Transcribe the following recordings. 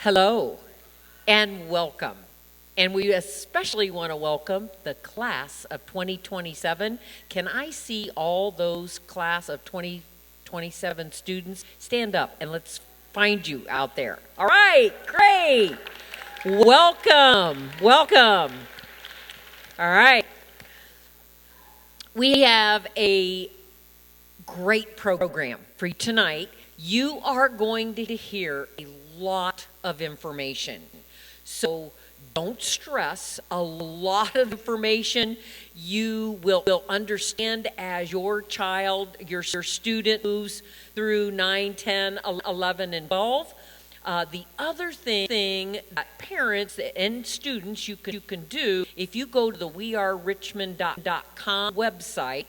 Hello and welcome. And we especially want to welcome the class of 2027. Can I see all those class of 2027 students? Stand up and let's find you out there. All right, great. Welcome, welcome. All right. We have a great program for you tonight. You are going to hear a lot of information. So don't stress. A lot of information you will understand as your child, your student moves through 9, 10, 11, and 12. The other thing that parents and students you can do, if you go to the wearerichmond.com website,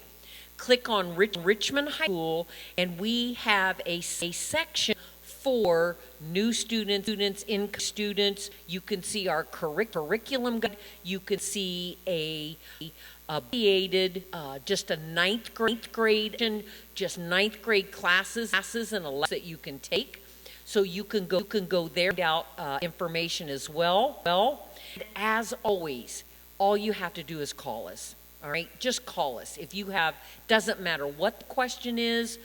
click on Richmond High School, and we have a section for new students, incoming students. You can see our curriculum guide. You can see a abbreviated, just a ninth grade, just ninth grade classes and lessons that you can take. So you can go there and find out information as well. And as always, all you have to do is call us. All right, just call us. If you have, doesn't matter what the question is,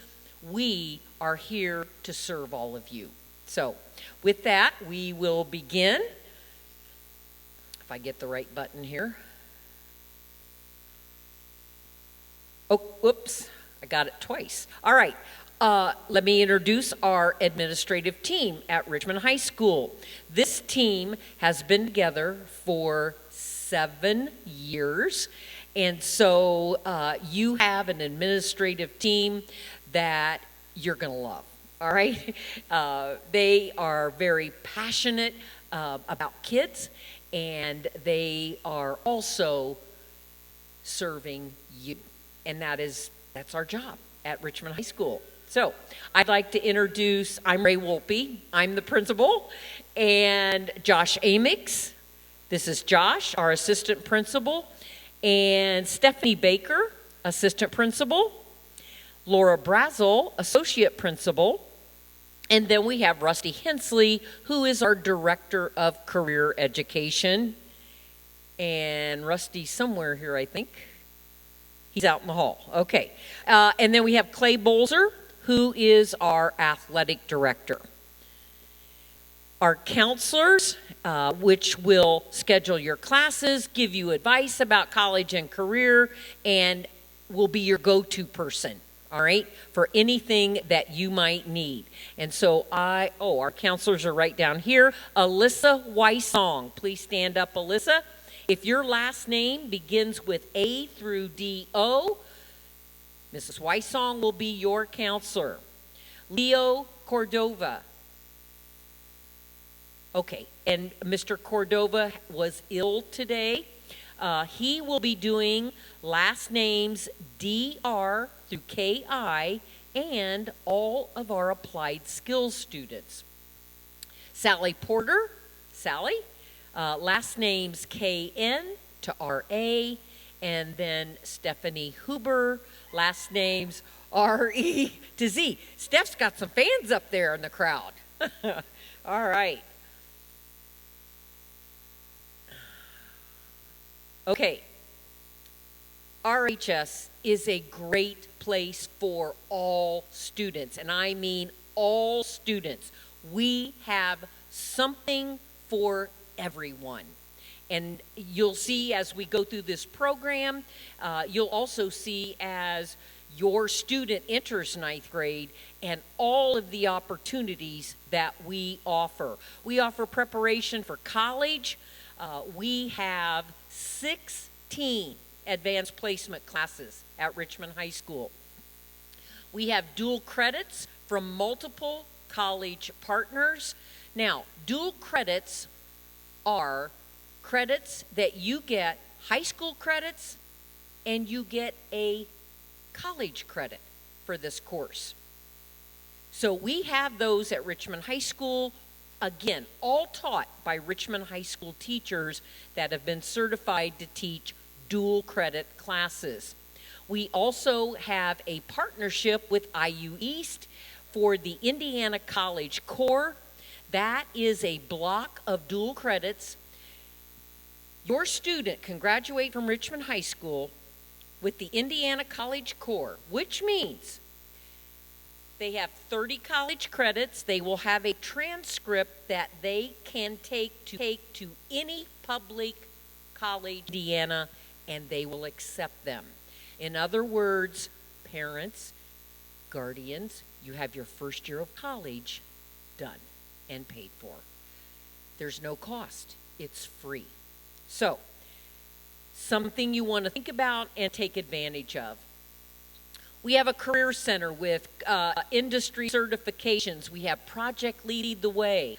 we are here to serve all of you. So with that, we will begin. If I get the right button here. Oh, whoops, I got it twice. All right, let me introduce our administrative team at Richmond High School. This team has been together for 7 years. And so you have an administrative team that you're going to love, all right? They are very passionate about kids, and they are also serving you. And that's our job at Richmond High School. So I'd like to introduce, I'm Rae Woolpy, I'm the principal, and Josh Amix. This is Josh, our assistant principal. And Stephanie Baker, assistant principal, Laura Brazel, associate principal, and then we have Rusty Hensley, who is our director of career education. And Rusty's somewhere here, I think. He's out in the hall. Okay. And then we have Clay Bolzer, who is our athletic director. Our counselors, which will schedule your classes, give you advice about college and career, and will be your go-to person, all right, for anything that you might need. And so our counselors are right down here. Alyssa Weissong, please stand up, Alyssa. If your last name begins with A through D-O, Mrs. Weissong will be your counselor. Leo Cordova. Okay, and Mr. Cordova was ill today. He will be doing last names DR through KI and all of our applied skills students. Sally Porter, Sally, last names KN to RA, and then Stephanie Huber, last names RE to Z. Steph's got some fans up there in the crowd. All right. Okay, RHS is a great place for all students, and I mean all students. We have something for everyone. And you'll see as we go through this program, you'll also see as your student enters ninth grade and all of the opportunities that we offer. We offer preparation for college. We have 16 advanced placement classes at Richmond High School. We have dual credits from multiple college partners. Now, dual credits are credits that you get high school credits and you get a college credit for this course. So we have those at Richmond High School. Again, all taught by Richmond High School teachers that have been certified to teach dual credit classes. We also have a partnership with IU East for the Indiana College Corps That is a block of dual credits. Your student can graduate from Richmond High School with the Indiana College Core, which means they have 30 college credits. They will have a transcript that they can take to any public college in Indiana, and they will accept them. In other words, parents, guardians, you have your first year of college done and paid for. There's no cost. It's free. So, something you want to think about and take advantage of. We have a career center with industry certifications. We have Project Lead the Way.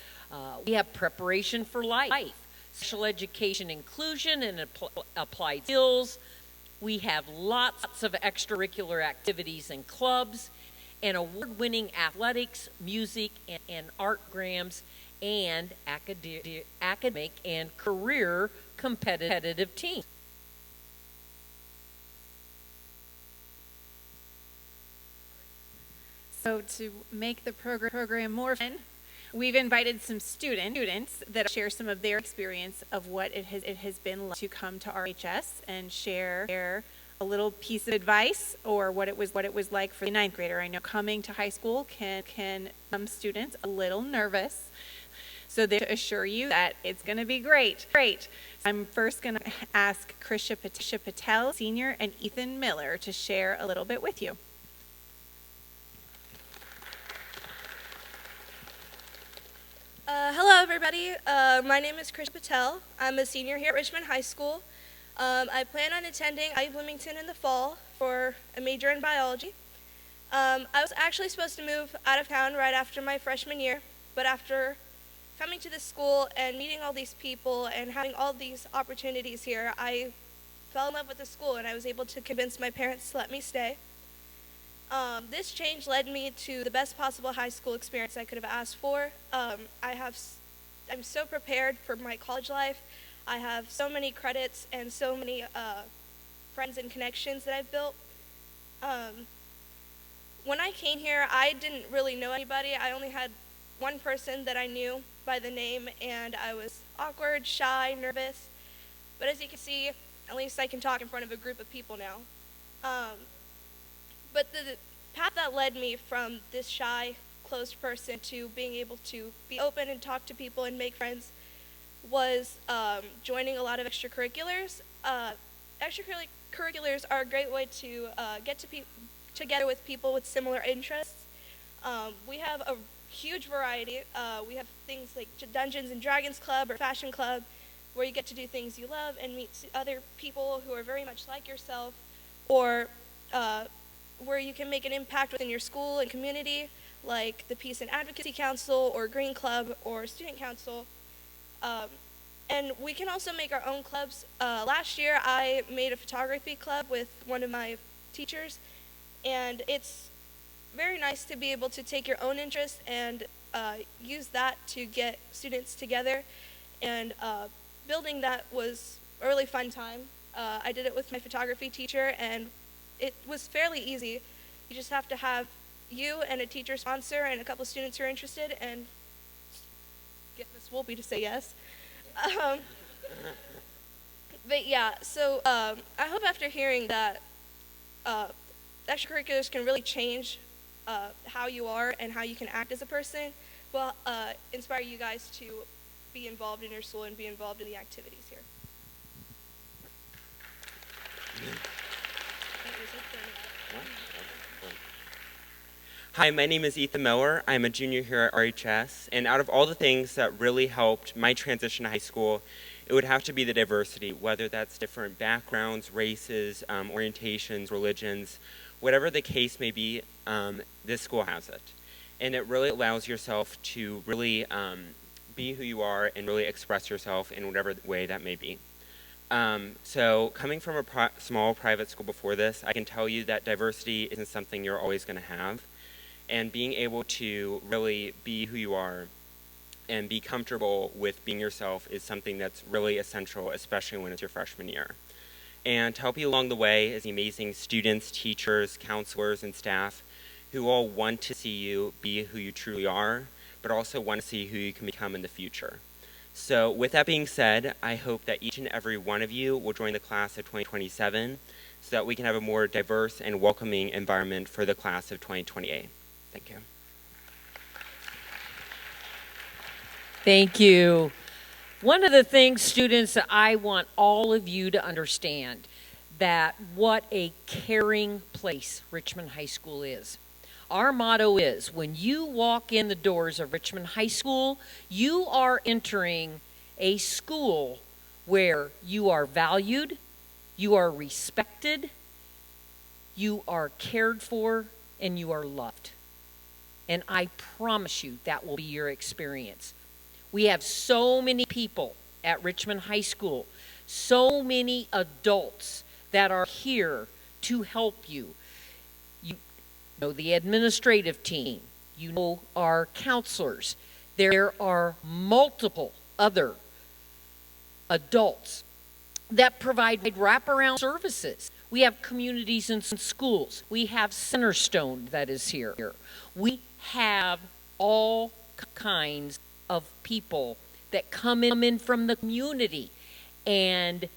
We have Preparation for Life, Special Education Inclusion and Applied Skills. We have lots of extracurricular activities and clubs, and award-winning athletics, music, and art grams, and academic and career competitive teams. So to make the program more fun, we've invited some students that share some of their experience of what it has been like to come to RHS and share a little piece of advice or what it was like for the ninth grader. I know coming to high school can some students a little nervous. So they assure you that it's going to be great. I'm first going to ask Krisha Patel, Senior, and Ethan Miller to share a little bit with you. Hello, everybody. My name is Krisha Patel. I'm a senior here at Richmond High School. I plan on attending IU Bloomington in the fall for a major in biology. I was actually supposed to move out of town right after my freshman year, but after coming to this school and meeting all these people and having all these opportunities here, I fell in love with the school and I was able to convince my parents to let me stay. This change led me to the best possible high school experience I could have asked for. I'm so prepared for my college life. I have so many credits and so many friends and connections that I've built. When I came here, I didn't really know anybody. I only had one person that I knew by the name, and I was awkward, shy, nervous. But as you can see, at least I can talk in front of a group of people now. But the path that led me from this shy, closed person to being able to be open and talk to people and make friends was joining a lot of extracurriculars. Extracurriculars are a great way to get together with people with similar interests. We have a huge variety. We have things like Dungeons and Dragons Club or Fashion Club, where you get to do things you love and meet other people who are very much like yourself, or where you can make an impact within your school and community, like the Peace and Advocacy Council or Green Club or Student Council. And we can also make our own clubs. Last year I made a photography club with one of my teachers, and it's very nice to be able to take your own interest and use that to get students together. And building that was a really fun time. I did it with my photography teacher, and it was fairly easy. You just have to have you and a teacher sponsor and a couple students who are interested, and get Ms. Woolpy to say yes. But yeah, so I hope after hearing that extracurriculars can really change how you are and how you can act as a person, will inspire you guys to be involved in your school and be involved in the activities here. Hi, my name is Ethan Miller. I'm a junior here at RHS, and out of all the things that really helped my transition to high school, it would have to be the diversity, whether that's different backgrounds, races, orientations, religions, whatever the case may be, this school has it. And it really allows yourself to really be who you are and really express yourself in whatever way that may be. So coming from a small private school before this, I can tell you that diversity isn't something you're always going to have. And being able to really be who you are and be comfortable with being yourself is something that's really essential, especially when it's your freshman year. And to help you along the way is the amazing students, teachers, counselors, and staff who all want to see you be who you truly are, but also want to see who you can become in the future. So with that being said, I hope that each and every one of you will join the class of 2027 so that we can have a more diverse and welcoming environment for the class of 2028. Thank you. Thank you. One of the things, students, that I want all of you to understand, that what a caring place Richmond High School is. Our motto is, when you walk in the doors of Richmond High School, you are entering a school where you are valued, you are respected, you are cared for, and you are loved. And I promise you that will be your experience. We have so many people at Richmond High School, so many adults that are here to help you. You know the administrative team, you know our counselors. There are multiple other adults that provide wraparound services. We have communities and schools. We have Centerstone that is here. We have all kinds of people that come in from the community and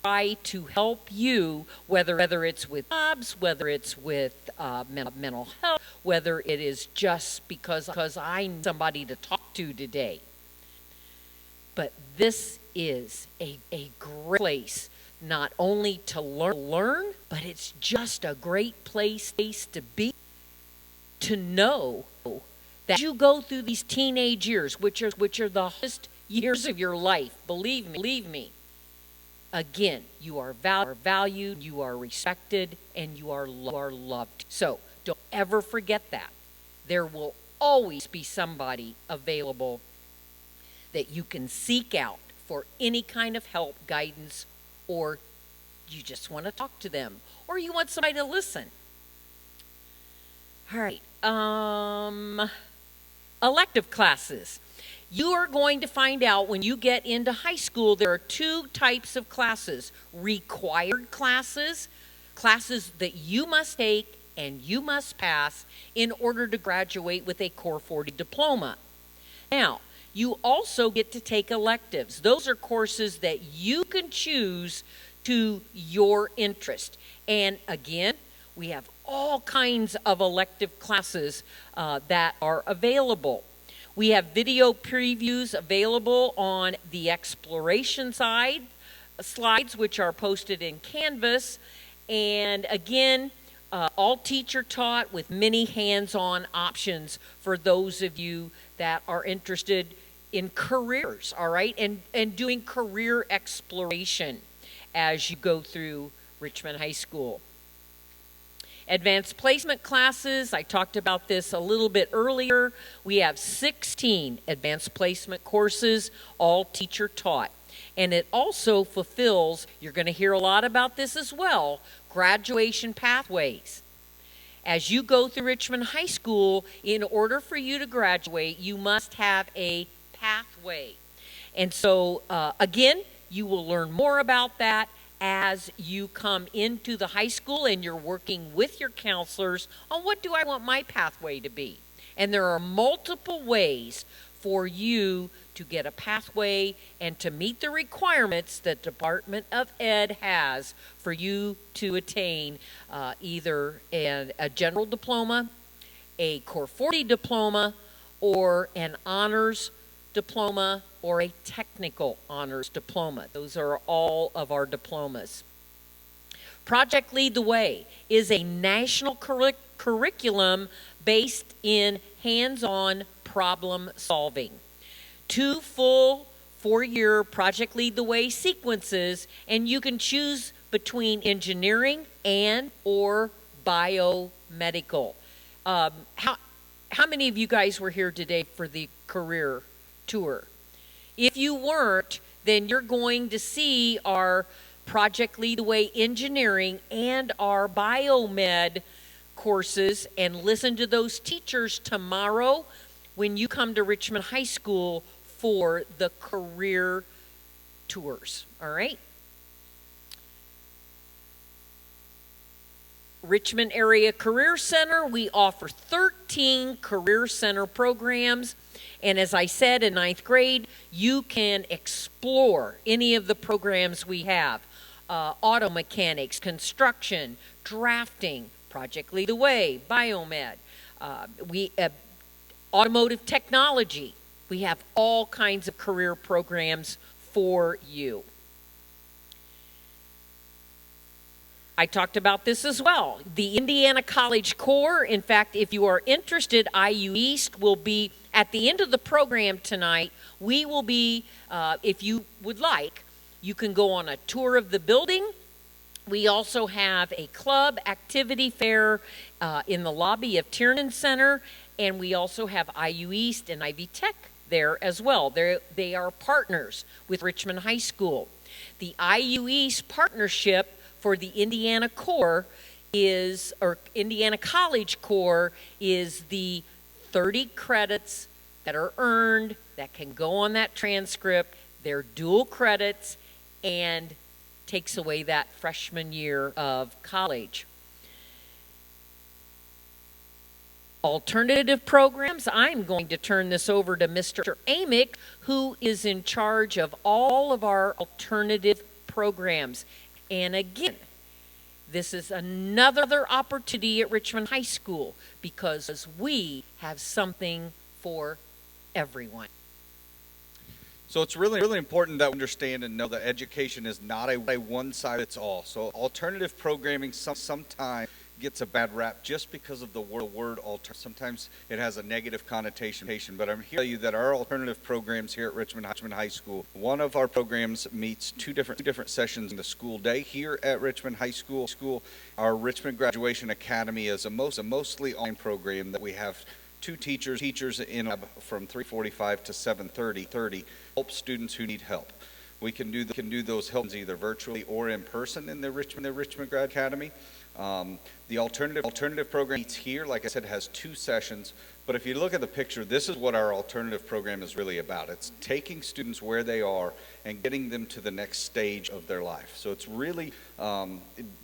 try to help you, whether it's with jobs, whether it's with mental health, whether it is just because I need somebody to talk to today. But this is a great place not only to learn, but it's just a great place to be, to know that you go through these teenage years, which are the hardest years of your life. Believe me. Again, you are valued, you are respected, and you are loved. So don't ever forget that. There will always be somebody available that you can seek out for any kind of help, guidance, or you just want to talk to them, or you want somebody to listen. All right. Elective classes. You are going to find out when you get into high school, there are two types of classes. Required classes, classes that you must take and you must pass in order to graduate with a Core 40 diploma. Now, you also get to take electives. Those are courses that you can choose to your interest. And again, we have all kinds of elective classes that are available. We have video previews available on the exploration side, slides which are posted in Canvas. And again, all teacher taught with many hands-on options for those of you that are interested in careers, all right? And doing career exploration as you go through Richmond High School. Advanced placement classes, I talked about this a little bit earlier. We have 16 advanced placement courses, all teacher taught. And it also fulfills, you're going to hear a lot about this as well, graduation pathways. As you go through Richmond High School, in order for you to graduate, you must have a pathway. And so, again, you will learn more about that as you come into the high school and you're working with your counselors on what do I want my pathway to be. And there are multiple ways for you to get a pathway and to meet the requirements that Department of Ed has for you to attain either a general diploma, a Core 40 diploma, or an honors diploma, or a technical honors diploma. Those are all of our diplomas. Project Lead the Way is a national curriculum based in hands-on problem solving. 2 full 4-year Project Lead the Way sequences, and you can choose between engineering and or biomedical. How many of you guys were here today for the career tour? If you weren't, then you're going to see our Project Lead the Way engineering and our biomed courses and listen to those teachers tomorrow when you come to Richmond High School for the career tours, all right? Richmond Area Career Center, we offer 13 Career Center programs. And as I said, in 9th grade, you can explore any of the programs we have. Auto mechanics, construction, drafting, Project Lead the Way, biomed, automotive technology. We have all kinds of career programs for you. I talked about this as well. The Indiana College Corps, in fact, if you are interested, IU East will be at the end of the program tonight. We will be, if you would like, you can go on a tour of the building. We also have a club activity fair in the lobby of Tiernan Center, and we also have IU East and Ivy Tech there as well. They are partners with Richmond High School. The IU East partnership for the Indiana Corps Indiana College Corps is the 30 credits that are earned that can go on that transcript. They're dual credits and takes away that freshman year of college. Alternative programs, I'm going to turn this over to Mr. Amick, who is in charge of all of our alternative programs. And again, this is another opportunity at Richmond High School because we have something for everyone. So it's really important that we understand and know that education is not a one-size-fits-all. So alternative programming sometimes gets a bad rap just because of the word alternative. Sometimes it has a negative connotation, but I'm here to tell you that our alternative programs here at Richmond High School, one of our programs meets two different sessions in the school day. Here at Richmond High School, our Richmond Graduation Academy is a mostly online program that we have two teachers in from 3:45 to 7:30 help students who need help. We can do those helps either virtually or in person in the Richmond Grad Academy. The alternative program meets here, like I said, has two sessions. But if you look at the picture, this is what our alternative program is really about. It's taking students where they are and getting them to the next stage of their life. So it's really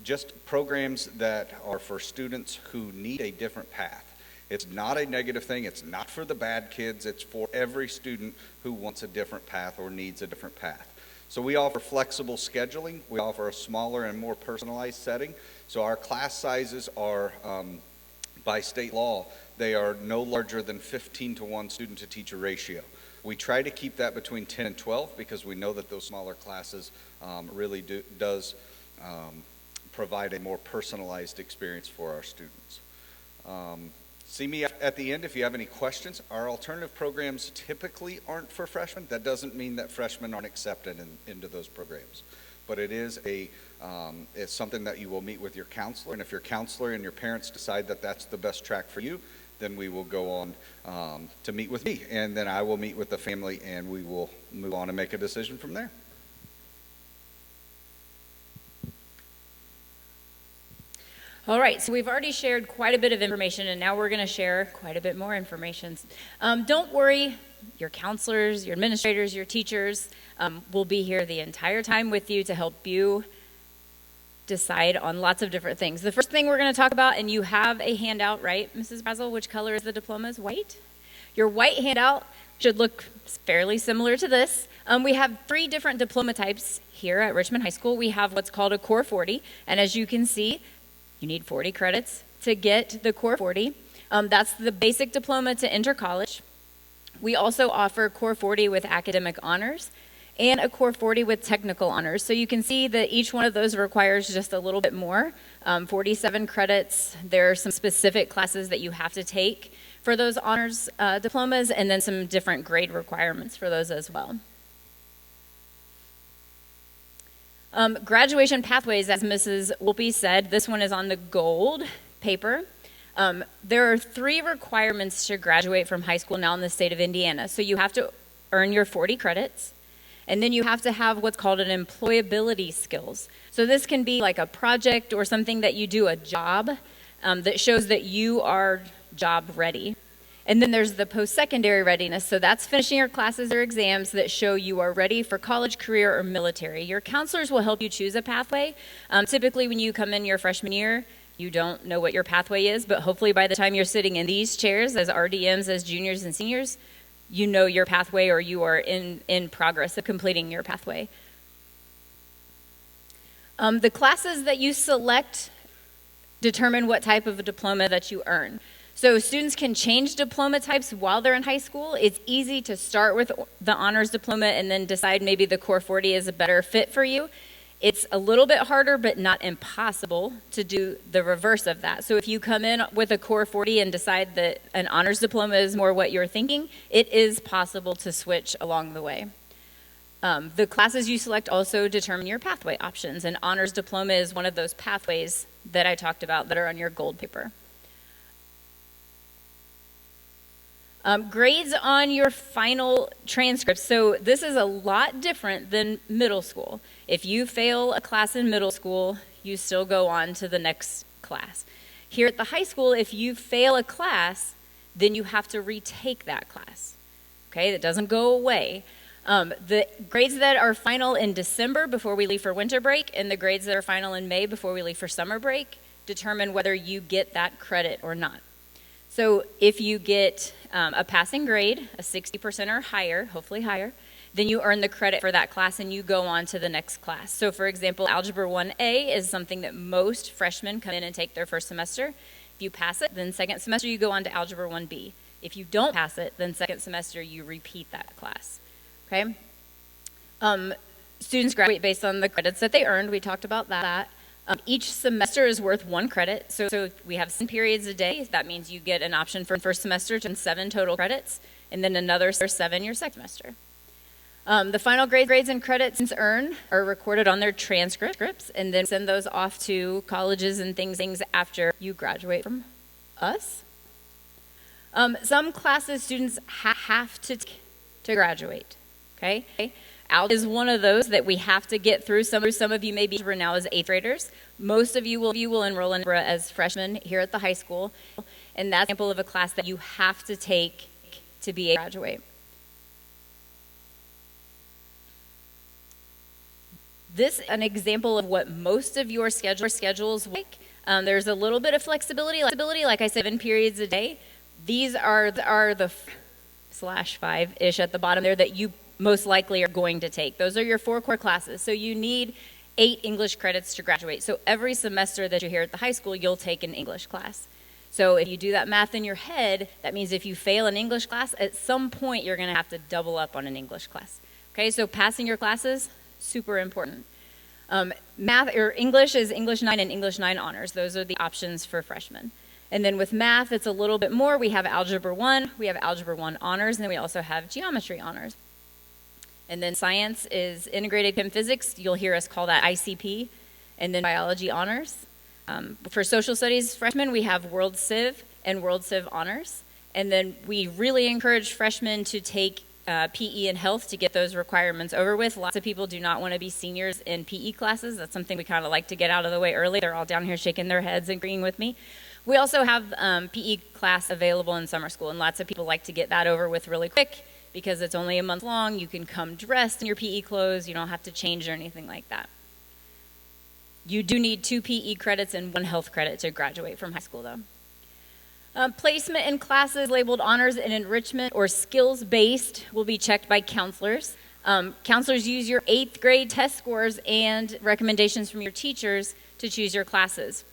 just programs that are for students who need a different path. It's not a negative thing. It's not for the bad kids. It's for every student who wants a different path or needs a different path. So we offer flexible scheduling. We offer a smaller and more personalized setting. So our class sizes are, by state law, they are no larger than 15 to 1 student to teacher ratio. We try to keep that between 10 and 12 because we know that those smaller classes really does provide a more personalized experience for our students. See me at the end if you have any questions. Our alternative programs typically aren't for freshmen. That doesn't mean that freshmen aren't accepted into those programs. But it is it's something that you will meet with your counselor. And if your counselor and your parents decide that that's the best track for you, then we will go on to meet with me. And then I will meet with the family and we will move on and make a decision from there. All right, so we've already shared quite a bit of information, and now we're going to share quite a bit more information. Don't worry, your counselors, your administrators, your teachers will be here the entire time with you to help you decide on lots of different things. The first thing we're going to talk about, and you have a handout, right, Mrs. Brazel? Which color is the diplomas? White? Your white handout should look fairly similar to this. We have 3 different diploma types here at Richmond High School. We have what's called a Core 40, and as you can see, you need 40 credits to get the Core 40. That's the basic diploma to enter college. We also offer Core 40 with academic honors and a Core 40 with technical honors. So you can see that each one of those requires just a little bit more, 47 credits. There are some specific classes that you have to take for those honors diplomas, and then some different grade requirements for those as well. Graduation pathways, as Mrs. Woolpy said, this one is on the gold paper. There are 3 requirements to graduate from high school now in the state of Indiana. So you have to earn your 40 credits, and then you have to have what's called an employability skills. So this can be like a project or something that you do, a job that shows that you are job ready. And then there's the post-secondary readiness. So that's finishing your classes or exams that show you are ready for college, career, or military. Your counselors will help you choose a pathway. Typically, when you come in your freshman year, You don't know what your pathway is, but hopefully by the time you're sitting in these chairs as RDMs, as juniors and seniors, you know your pathway, or you are in progress of completing your pathway. The classes that you select determine what type of a diploma that you earn. So students can change diploma types while they're in high school. It's easy to start with the honors diploma and then decide maybe the Core 40 is a better fit for you. It's a little bit harder, but not impossible to do the reverse of that. So if you come in with a Core 40 and decide that an honors diploma is more what you're thinking, it is possible to switch along the way. The classes you select also determine your pathway options, and honors diploma is one of those pathways that I talked about that are on your gold paper. Grades on your final transcript. So this is a lot different than middle school. If you fail a class in middle school, you still go on to the next class. Here at the high school, if you fail a class, then you have to retake that class. Okay, that doesn't go away. The grades that are final in December before we leave for winter break and the grades that are final in May before we leave for summer break determine whether you get that credit or not. So if you get a passing grade, a 60% or higher, hopefully higher, then you earn the credit for that class and you go on to the next class. So for example, Algebra 1A is something that most freshmen come in and take their first semester. If you pass it, then second semester you go on to Algebra 1B. If you don't pass it, then second semester you repeat that class. Okay? Students graduate based on the credits that they earned. We talked about that. Each semester is worth 1 credit, so we have 7 periods a day. That means you get an option for first semester to 7 total credits, and then another 7 your second semester. The final grades and credits earned are recorded on their transcripts, and then send those off to colleges and things after you graduate from us. Some classes students have to graduate, okay? Algebra is one of those that we have to get through. Some of you may be now as 8th graders. Most of you will enroll in algebra as freshmen here at the high school. And that's an example of a class that you have to take to be able to graduate. This is an example of what most of your schedules like. There's a little bit of flexibility. Like I said, 7 periods a day. These are the /5-ish at the bottom there that you most likely are going to take. Those are your 4 core classes. So you need 8 English credits to graduate. So every semester that you're here at the high school, you'll take an English class. So if you do that math in your head, that means if you fail an English class, at some point you're going to have to double up on an English class. Okay, so passing your classes, super important. Math or English is English 9 and English 9 honors. Those are the options for freshmen. And then with math, it's a little bit more. We have Algebra 1, we have Algebra 1 honors, and then we also have Geometry honors. And then science is integrated chem physics. You'll hear us call that ICP. And then biology honors. For social studies freshmen, we have World Civ and World Civ honors. And then we really encourage freshmen to take PE and health to get those requirements over with. Lots of people do not want to be seniors in PE classes. That's something we kind of like to get out of the way early. They're all down here shaking their heads and agreeing with me. We also have PE class available in summer school, and lots of people like to get that over with really quick because it's only a month long. You can come dressed in your PE clothes. You don't have to change or anything like that. You do need 2 PE credits and 1 health credit to graduate from high school, though. Placement in classes labeled honors and enrichment or skills-based will be checked by counselors. Counselors use your 8th grade test scores and recommendations from your teachers to choose your classes.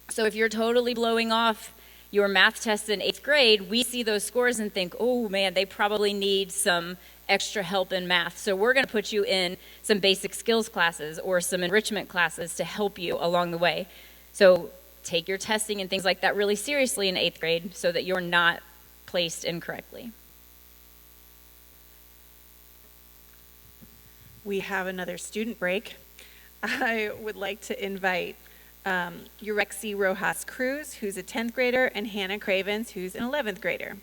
So if you're totally blowing off your math test in 8th grade, we see those scores and think, oh man, they probably need some extra help in math. So we're going to put you in some basic skills classes or some enrichment classes to help you along the way. So take your testing and things like that really seriously in 8th grade so that you're not placed incorrectly. We have another student break. I would like to invite Urexi Rojas Cruz, who's a 10th grader, and Hannah Cravens, who's an 11th grader.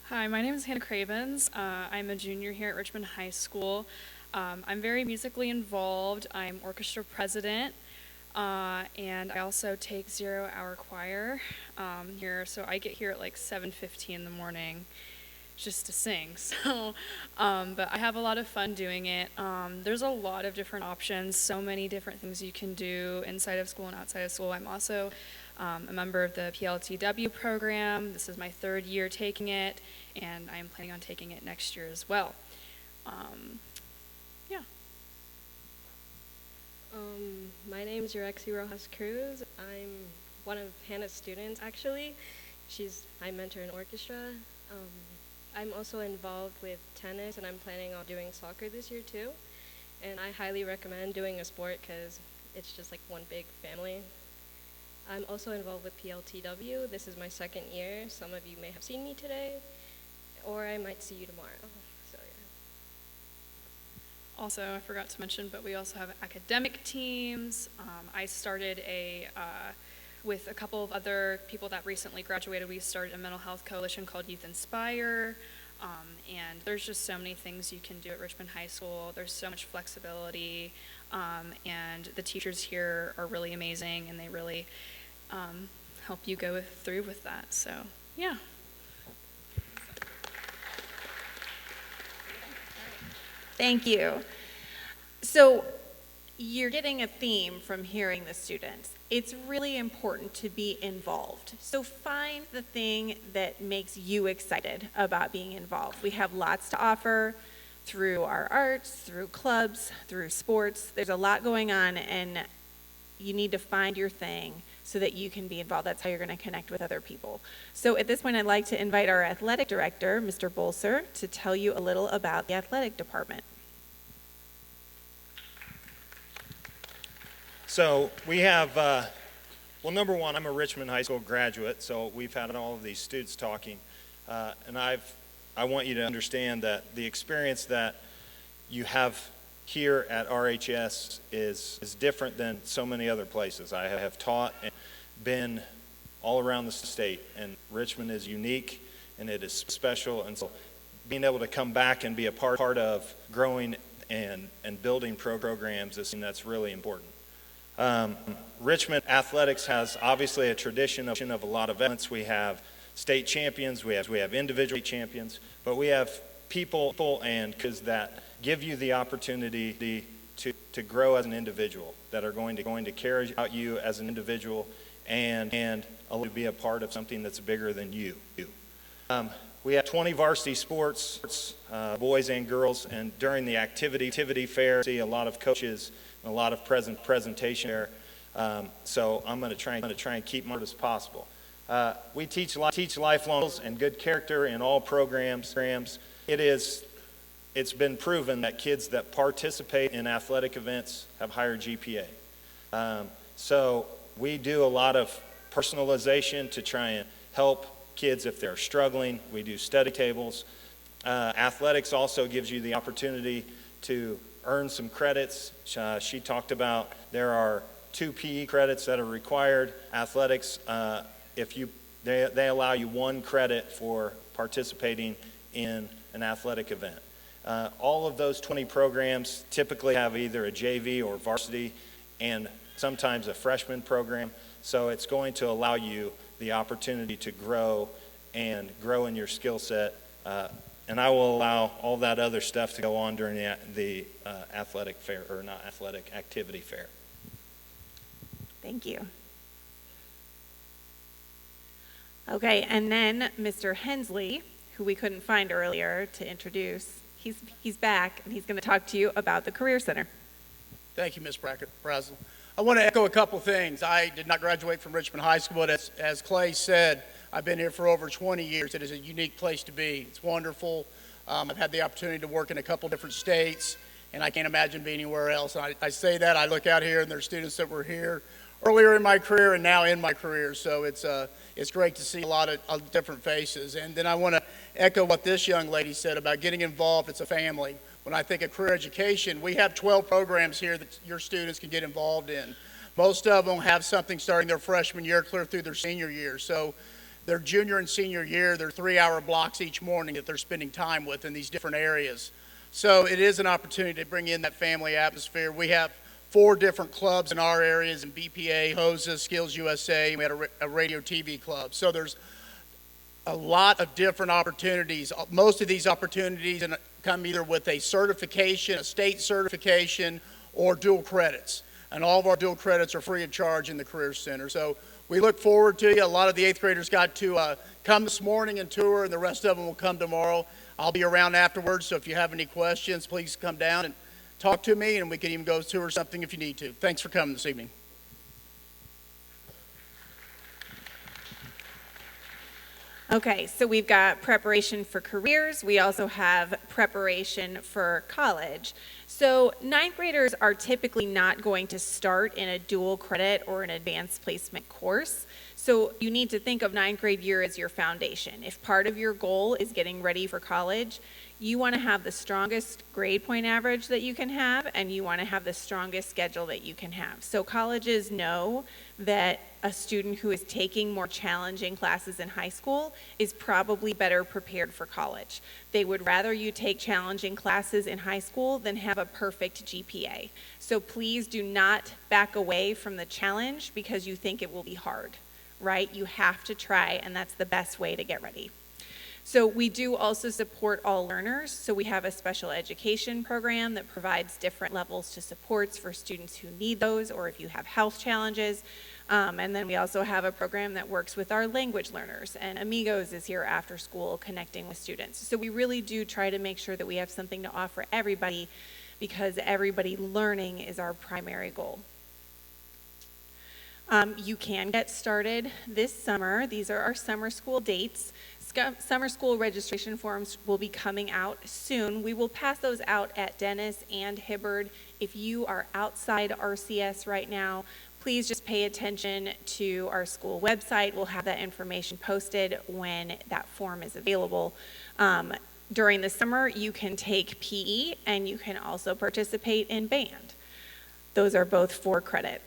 Hi, my name is Hannah Cravens. I'm a junior here at Richmond High School. I'm very musically involved. I'm orchestra president, and I also take 0-hour choir here. So I get here at like 7:50 in the morning. just to sing. So, but I have a lot of fun doing it. There's a lot of different options, so many different things you can do inside of school and outside of school. I'm also a member of the PLTW program. This is my 3rd year taking it, and I'm planning on taking it next year as well. Yeah. My name is Yorexi Rojas Cruz. I'm one of Hannah's students, actually. I mentor in orchestra. I'm also involved with tennis, and I'm planning on doing soccer this year too. And I highly recommend doing a sport because it's just like one big family. I'm also involved with PLTW. This is my 2nd year. Some of you may have seen me today, or I might see you tomorrow. So yeah. Also, I forgot to mention, but we also have academic teams. I started with a couple of other people that recently graduated, we started a mental health coalition called Youth Inspire. And there's just so many things you can do at Richmond High School. There's so much flexibility. And the teachers here are really amazing, and they really help you go through with that. So, yeah. Thank you. So you're getting a theme from hearing the students. It's really important to be involved. So find the thing that makes you excited about being involved. We have lots to offer through our arts, through clubs, through sports. There's a lot going on, and you need to find your thing so that you can be involved. That's how you're going to connect with other people. So at this point, I'd like to invite our athletic director, Mr. Bolser, to tell you a little about the athletic department. So we have, well, number one, I'm a Richmond High School graduate, so we've had all of these students talking. And I want you to understand that the experience that you have here at RHS is different than so many other places. I have taught and been all around the state, and Richmond is unique and it is special. And so being able to come back and be a part of growing and building programs is something that's really important. Richmond athletics has obviously a tradition of a lot of events. We have state champions, we have individual champions, but we have people and kids that give you the opportunity to grow as an individual, that are going to carry out you as an individual and allow you to be a part of something that's bigger than you. We have 20 varsity sports, boys and girls, and during the activity fair, see a lot of coaches and a lot of presentation there. So I'm going to try and keep my as possible. We teach lifelong skills and good character in all programs. It's been proven that kids that participate in athletic events have higher GPA. So we do a lot of personalization to try and help kids if they're struggling. We do study tables. Athletics also gives you the opportunity to earn some credits. She talked about there are 2 PE credits that are required. Athletics, they allow you 1 credit for participating in an athletic event. All of those 20 programs typically have either a JV or varsity and sometimes a freshman program. So it's going to allow you the opportunity to grow in your skill set. And I will allow all that other stuff to go on during the athletic fair, or not athletic, activity fair. Thank you. Okay, and then Mr. Hensley, who we couldn't find earlier to introduce, he's back, and he's going to talk to you about the Career Center. Thank you, Ms. Brazel. I want to echo a couple things. I did not graduate from Richmond High School, but as Clay said, I've been here for over 20 years. It is a unique place to be. It's wonderful. I've had the opportunity to work in a couple different states, and I can't imagine being anywhere else. And I say that, I look out here, and there's students that were here earlier in my career and now in my career. So it's great to see a lot of different faces. And then I want to echo what this young lady said about getting involved. It's a family. When I think of career education, we have 12 programs here that your students can get involved in. Most of them have something starting their freshman year clear through their senior year. So their junior and senior year, they're 3-hour blocks each morning that they're spending time with in these different areas. So it is an opportunity to bring in that family atmosphere. We have 4 different clubs in our areas, in BPA, HOSA, Skills USA, we had a radio TV club. So there's a lot of different opportunities. Most of these opportunities come either with a certification, a state certification, or dual credits. And all of our dual credits are free of charge in the Career Center. So we look forward to you. A lot of the 8th graders got to come this morning and tour, and the rest of them will come tomorrow. I'll be around afterwards, so if you have any questions, please come down and talk to me, and we can even go tour something if you need to. Thanks for coming this evening. Okay, so we've got preparation for careers. We also have preparation for college. So 9th graders are typically not going to start in a dual credit or an advanced placement course. So you need to think of 9th grade year as your foundation. If part of your goal is getting ready for college, you want to have the strongest grade point average that you can have, and you want to have the strongest schedule that you can have. So colleges know that a student who is taking more challenging classes in high school is probably better prepared for college. They would rather you take challenging classes in high school than have a perfect GPA. So please do not back away from the challenge because you think it will be hard, right? You have to try, and that's the best way to get ready. So we do also support all learners. So we have a special education program that provides different levels to supports for students who need those, or if you have health challenges. And then we also have a program that works with our language learners, and Amigos is here after school connecting with students. So we really do try to make sure that we have something to offer everybody, because everybody learning is our primary goal. You can get started this summer. These are our summer school dates. Summer school registration forms will be coming out soon. We will pass those out at Dennis and Hibbard. If you are outside RCS right now, please just pay attention to our school website. We'll have that information posted when that form is available. During the summer, you can take PE, and you can also participate in band. Those are both for credit.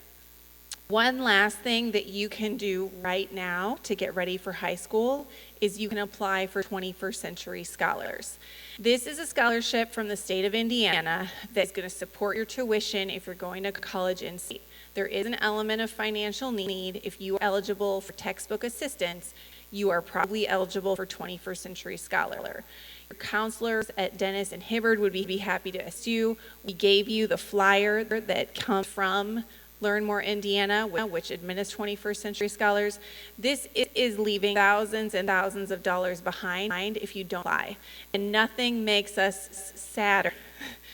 One last thing that you can do right now to get ready for high school is you can apply for 21st Century Scholars. This is a scholarship from the state of Indiana that's going to support your tuition if you're going to college in state. There is an element of financial need. If you are eligible for textbook assistance, you are probably eligible for 21st Century Scholar. Your counselors at Dennis and Hibbard would be happy to assist you. We gave you the flyer that comes from Learn More Indiana, which administers 21st Century Scholars. This is leaving thousands and thousands of dollars behind if you don't apply. And nothing makes us sadder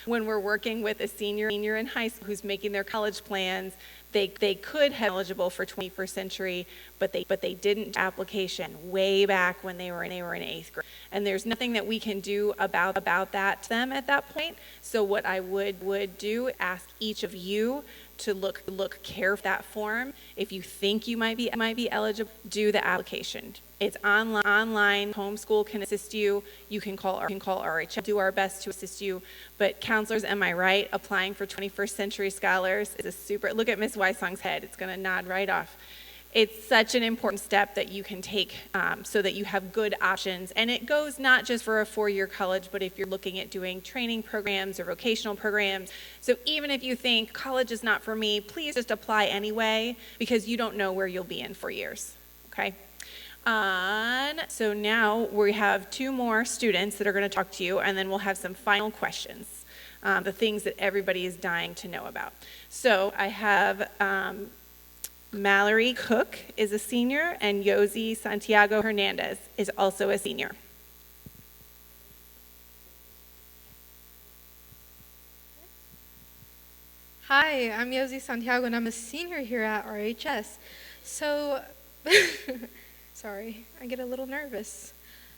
when we're working with a senior in high school who's making their college plans. They could have been eligible for 21st Century, but they didn't do application way back when they were in 8th grade. And there's nothing that we can do about that to them at that point. So what I would do, ask each of you to look carefully at that form. If you think you might be eligible, do the application. It's online. Homeschool can assist you. You can call RHS. Do our best to assist you. But counselors, am I right? Applying for 21st Century Scholars is a super. Look at Ms. Weissong's head. It's going to nod right off. It's such an important step that you can take so that you have good options. And it goes not just for a 4-year college, but if you're looking at doing training programs or vocational programs. So even if you think college is not for me, please just apply anyway, because you don't know where you'll be in 4 years. Okay? So now we have 2 more students that are going to talk to you, and then we'll have some final questions, the things that everybody is dying to know about. So I have Mallory Cook is a senior, and Yosi Santiago Hernandez is also a senior. Hi, I'm Yosi Santiago, and I'm a senior here at RHS. So, sorry, I get a little nervous.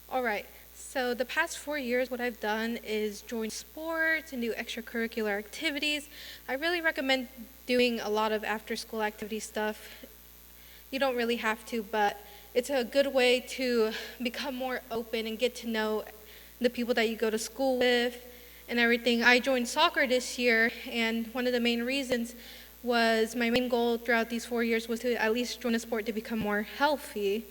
All right, so the past 4 years, what I've done is join sports and do extracurricular activities. I really recommend doing a lot of after-school activity stuff. You don't really have to, but it's a good way to become more open and get to know the people that you go to school with and everything. I joined soccer this year, and one of the main reasons was my main goal throughout these 4 years was to at least join a sport to become more healthy.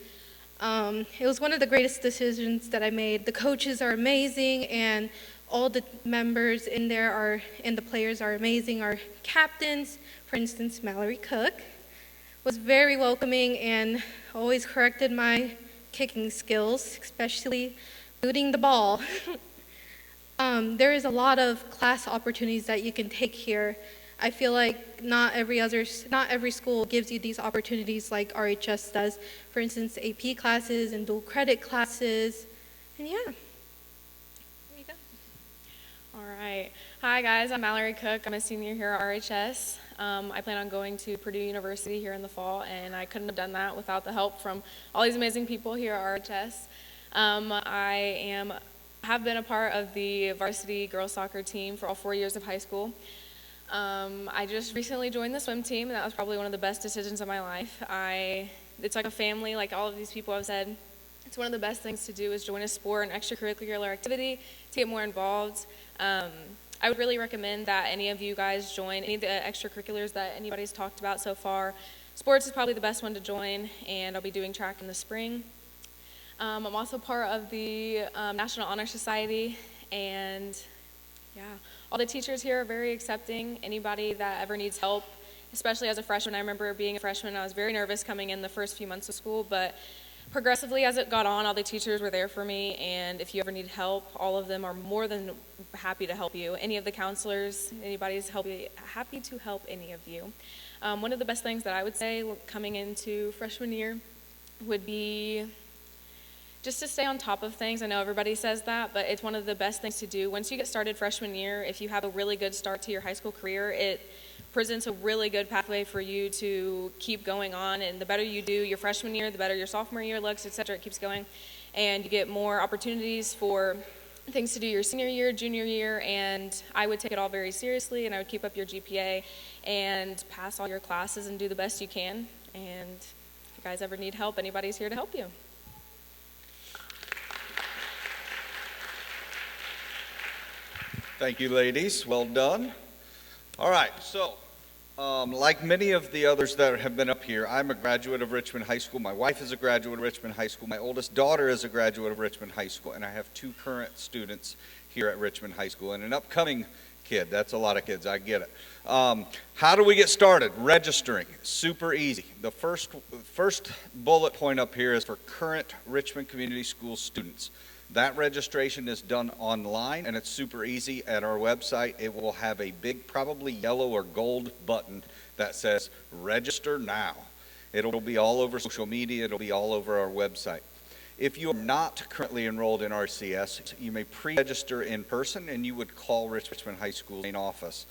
It was one of the greatest decisions that I made. The coaches are amazing, and all the members in there and the players are amazing. Our captains, for instance, Mallory Cook, was very welcoming and always corrected my kicking skills, especially booting the ball. There is a lot of class opportunities that you can take here. I feel like not every school gives you these opportunities like RHS does. For instance, AP classes and dual credit classes, and yeah. There you go. All right. Hi guys, I'm Mallory Cook. I'm a senior here at RHS. I plan on going to Purdue University here in the fall, and I couldn't have done that without the help from all these amazing people here at RHS. I have been a part of the varsity girls soccer team for all 4 years of high school. I just recently joined the swim team, and that was probably one of the best decisions of my life. It's like a family, like all of these people have said. It's one of the best things to do is join a sport, an extracurricular activity, to get more involved. I would really recommend that any of you guys join any of the extracurriculars that anybody's talked about so far. Sports is probably the best one to join, and I'll be doing track in the spring. I'm also part of the National Honor Society, and yeah, all the teachers here are very accepting. Anybody that ever needs help, especially as a freshman. I remember being a freshman, I was very nervous coming in the first few months of school, but progressively as it got on, all the teachers were there for me, and if you ever need help, all of them are more than happy to help you. Any of the counselors, anybody's happy to help any of you. One of the best things that I would say coming into freshman year would be just to stay on top of things. I know everybody says that, but it's one of the best things to do. Once you get started freshman year, if you have a really good start to your high school career, it presents a really good pathway for you to keep going on, and the better you do your freshman year, the better your sophomore year looks, etc. It keeps going, and you get more opportunities for things to do your senior year, junior year, and I would take it all very seriously, and I would keep up your GPA and pass all your classes and do the best you can. And if you guys ever need help, anybody's here to help you. Thank you, ladies. Well done. All right, so like many of the others that have been up here, I'm a graduate of Richmond High School. My wife is a graduate of Richmond High School. My oldest daughter is a graduate of Richmond High School, and I have 2 current students here at Richmond High School and an upcoming kid. That's a lot of kids, I get it. How do we get started? Registering, super easy. The first bullet point up here is for current Richmond Community School students. That registration is done online, and it's super easy. At our website, it will have a big, probably yellow or gold button that says register now. It'll be all over social media. It'll be all over our website. If you are not currently enrolled in RCS, you may pre-register in person, and you would call Richmond High School's main office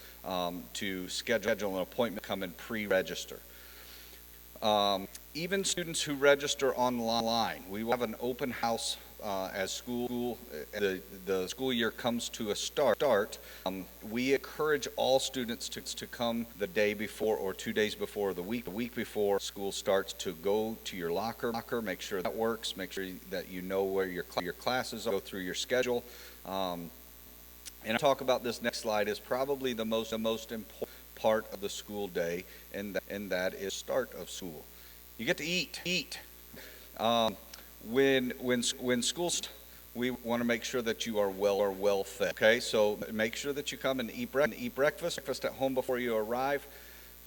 to schedule an appointment, come and pre-register. Even students who register online, we will have an open house as the school year comes to a start. We encourage all students to come the day before or 2 days before, the week before school starts, to go to your locker, make sure that works, make sure that you know where your classes are, go through your schedule. And I'll talk about this next slide is probably the most important part of the school day, and that is start of school. You get to eat. When school's, we want to make sure that you are well fed. Okay, so make sure that you come and eat breakfast at home before you arrive.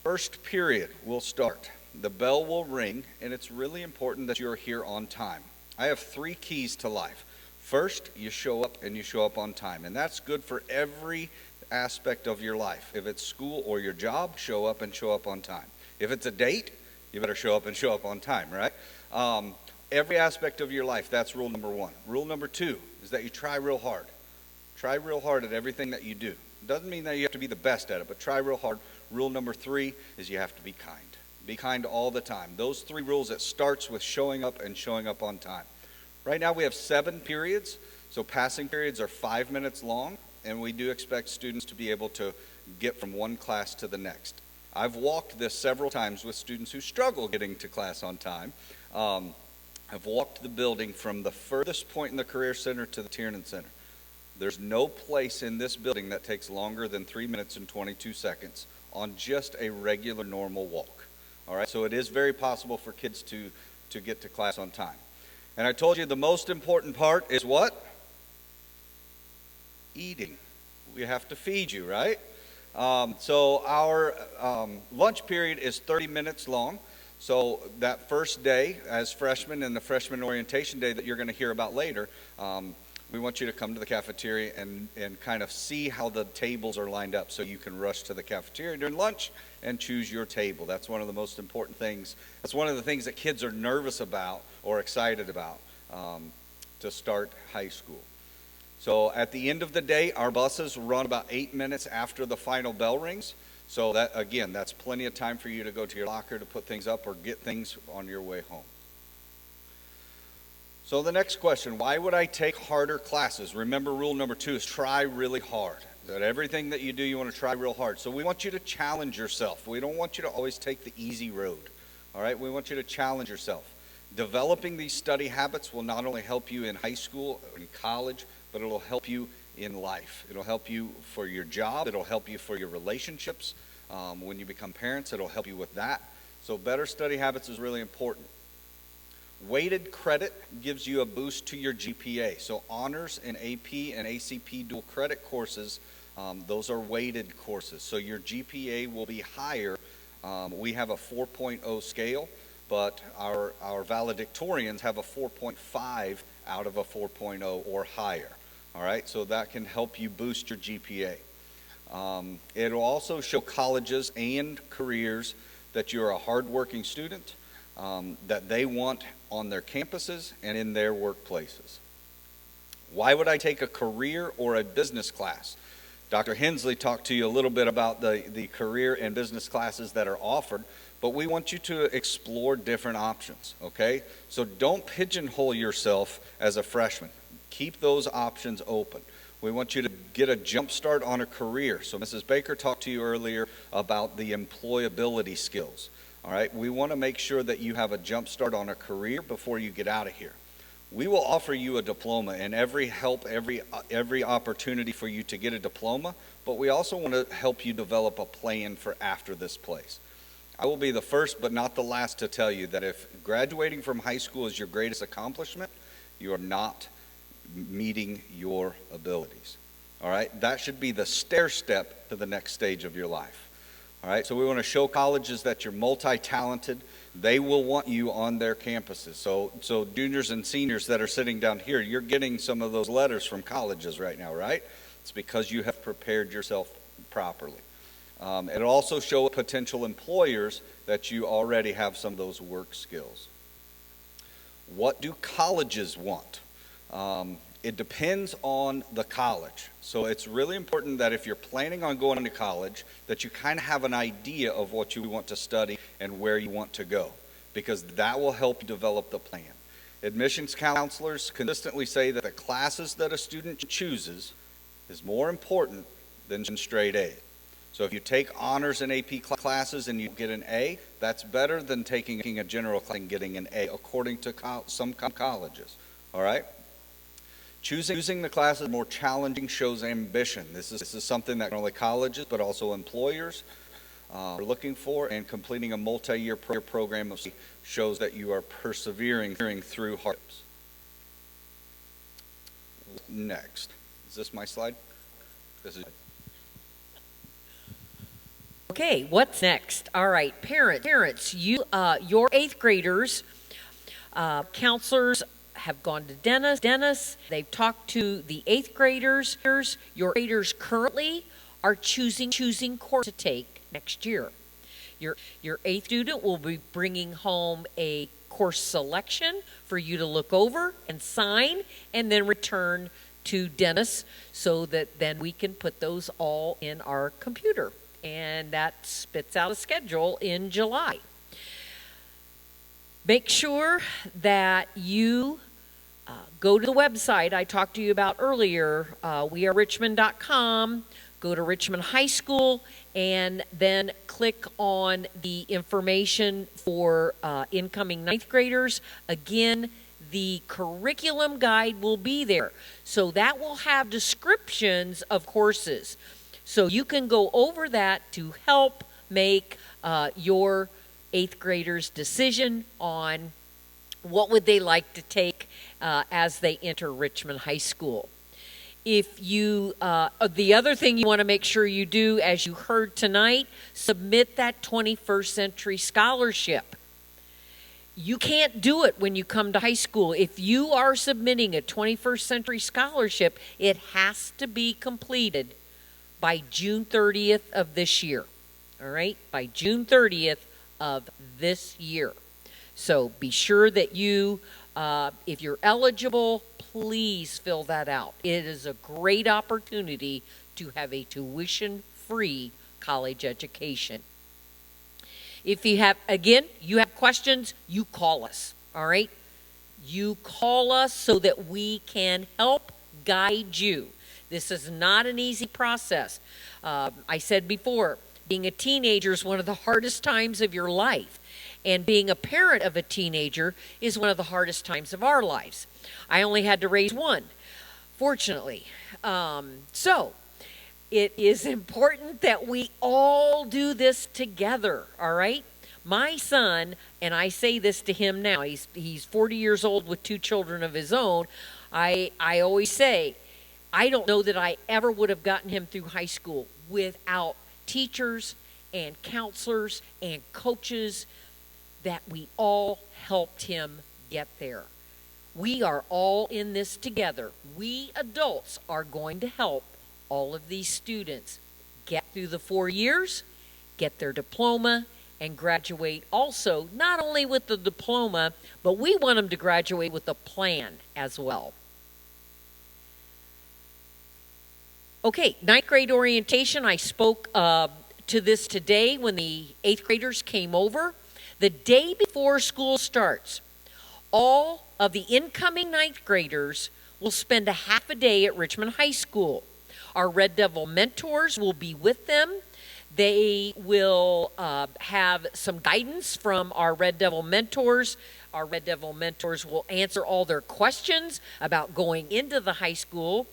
First period will start. The bell will ring, and it's really important that you're here on time. I have 3 keys to life. First, you show up, and you show up on time, and that's good for every aspect of your life. If it's school or your job, show up and show up on time. If it's a date, you better show up and show up on time, right? Every aspect of your life, that's rule number 1. Rule number 2 is that you try real hard. Try real hard at everything that you do. It doesn't mean that you have to be the best at it, but try real hard. Rule number 3 is you have to be kind. Be kind all the time. Those 3 rules, it starts with showing up and showing up on time. Right now we have 7 periods, so passing periods are 5 minutes long, and we do expect students to be able to get from one class to the next. I've walked this several times with students who struggle getting to class on time. I've walked the building from the furthest point in the Career Center to the Tiernan Center. There's no place in this building that takes longer than 3 minutes and 22 seconds on just a regular normal walk. All right, so it is very possible for kids to get to class on time. And I told you the most important part is what? Eating. We have to feed you, right? So our lunch period is 30 minutes long. So that first day as freshmen and the freshman orientation day that you're going to hear about later, we want you to come to the cafeteria and kind of see how the tables are lined up so you can rush to the cafeteria during lunch and choose your table. That's one of the most important things. That's one of the things that kids are nervous about or excited about to start high school. So at the end of the day, our buses run about 8 minutes after the final bell rings. So that, again, that's plenty of time for you to go to your locker to put things up or get things on your way home. So the next question, why would I take harder classes? Remember, rule number 2 is try really hard. That everything that you do, you want to try real hard. So we want you to challenge yourself. We don't want you to always take the easy road. All right, we want you to challenge yourself. Developing these study habits will not only help you in high school and college, but it'll help you in life. It'll help you for your job. It'll help you for your relationships. When you become parents, it'll help you with that. So better study habits is really important. Weighted credit gives you a boost to your GPA. So honors and AP and ACP dual credit courses, those are weighted courses. So your GPA will be higher. We have a 4.0 scale, but our valedictorians have a 4.5 out of a 4.0 or higher. All right, so that can help you boost your GPA. It'll also show colleges and careers that you're a hardworking student, that they want on their campuses and in their workplaces. Why would I take a career or a business class? Dr. Hensley talked to you a little bit about the career and business classes that are offered, but we want you to explore different options, okay? So don't pigeonhole yourself as a freshman. Keep those options open. We want you to get a jump start on a career. So Mrs. Baker talked to you earlier about the employability skills. All right, we want to make sure that you have a jump start on a career before you get out of here. We will offer you a diploma and every opportunity for you to get a diploma, but we also want to help you develop a plan for after this place. I will be the first but not the last to tell you that if graduating from high school is your greatest accomplishment, you are not meeting your abilities. All right, that should be the stair step to the next stage of your life. All right, so we want to show colleges that you're multi-talented. They will want you on their campuses. So juniors and seniors that are sitting down here, you're getting some of those letters from colleges right now, right? It's because you have prepared yourself properly. It'll also show potential employers that you already have some of those work skills. What do colleges want? It depends on the college. So it's really important that if you're planning on going to college, that you kind of have an idea of what you want to study and where you want to go, because that will help you develop the plan. Admissions counselors consistently say that the classes that a student chooses is more important than straight A. So if you take honors and AP classes and you get an A, that's better than taking a general class and getting an A, according to some colleges. All right? Choosing the classes more challenging shows ambition. This is something that not only colleges but also employers are looking for, and completing a multi-year program shows that you are persevering through hardships. Next. Is this my slide? This is. Okay, what's next? All right, parents, you, your 8th graders, counselors have gone to Dennis. They've talked to the 8th graders. Your graders currently are choosing course to take next year. Your 8th student will be bringing home a course selection for you to look over and sign, and then return to Dennis so that then we can put those all in our computer. And that spits out a schedule in July. Make sure that you go to the website I talked to you about earlier, wearerichmond.com, go to Richmond High School, and then click on the information for incoming 9th graders. Again, the curriculum guide will be there. So that will have descriptions of courses. So you can go over that to help make your 8th graders' decision on what would they like to take as they enter Richmond High School. If you, the other thing you want to make sure you do, as you heard tonight, submit that 21st Century Scholarship. You can't do it when you come to high school. If you are submitting a 21st Century Scholarship, it has to be completed by June 30th of this year. All right? By June 30th of this year. So be sure that you, if you're eligible, please fill that out. It is a great opportunity to have a tuition-free college education. If you have, again, you have questions, you call us, all right? You call us so that we can help guide you. This is not an easy process. I said before, being a teenager is one of the hardest times of your life. And being a parent of a teenager is one of the hardest times of our lives. I only had to raise one, fortunately. So it is important that we all do this together, all right? My son, and I say this to him now, he's 40 years old with 2 children of his own. I always say, I don't know that I ever would have gotten him through high school without teachers and counselors and coaches that we all helped him get there. We are all in this together. We adults are going to help all of these students get through the 4 years, get their diploma, and graduate also, not only with the diploma, but we want them to graduate with a plan as well. Okay, 9th grade orientation. I spoke to this today when the 8th graders came over. The day before school starts, all of the incoming 9th graders will spend a half a day at Richmond High School. Our Red Devil mentors will be with them. They will have some guidance from our Red Devil mentors. Our Red Devil mentors will answer all their questions about going into the high school.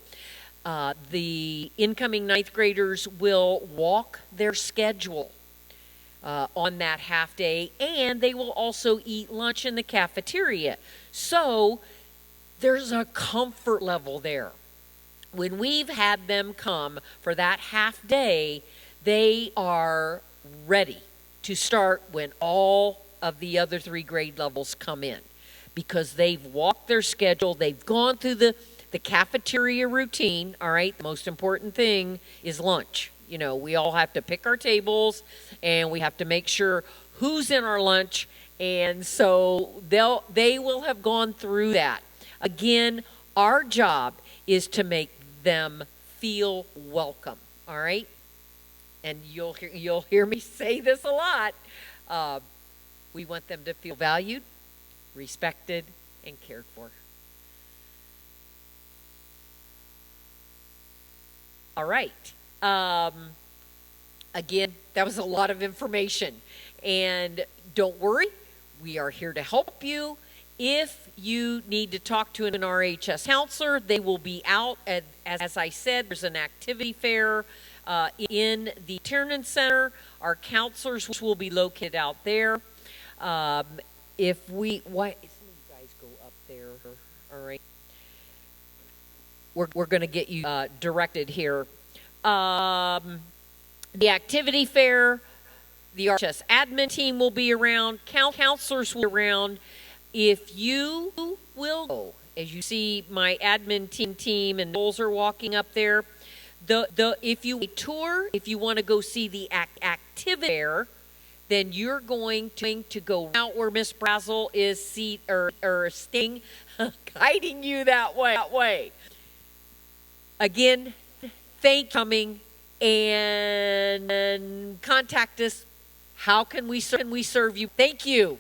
The incoming 9th graders will walk their schedule on that half day, and they will also eat lunch in the cafeteria. So there's a comfort level there. When we've had them come for that half day, they are ready to start when all of the other 3 grade levels come in, because they've walked their schedule, they've gone through the cafeteria routine. All right, the most important thing is lunch. You know, we all have to pick our tables, and we have to make sure who's in our lunch, and so they will have gone through that. Again, our job is to make them feel welcome, all right? And you'll hear me say this a lot. We want them to feel valued, respected, and cared for. All right. Again, that was a lot of information. And don't worry, we are here to help you. If you need to talk to an RHS counselor, they will be out. As I said, there's an activity fair in the Tiernan Center. Our counselors will be located out there. Why some of you guys go up there? All right. We're going to get you directed here. The activity fair, the RHS admin team will be around, counselors will be around. If you will go, as you see my admin team and Knowles are walking up there, if you want to go see the activity fair, then you're going to go out where Miss Brazel is staying, guiding you that way. Again, thank you for coming, and contact us. How can we serve you? Thank you.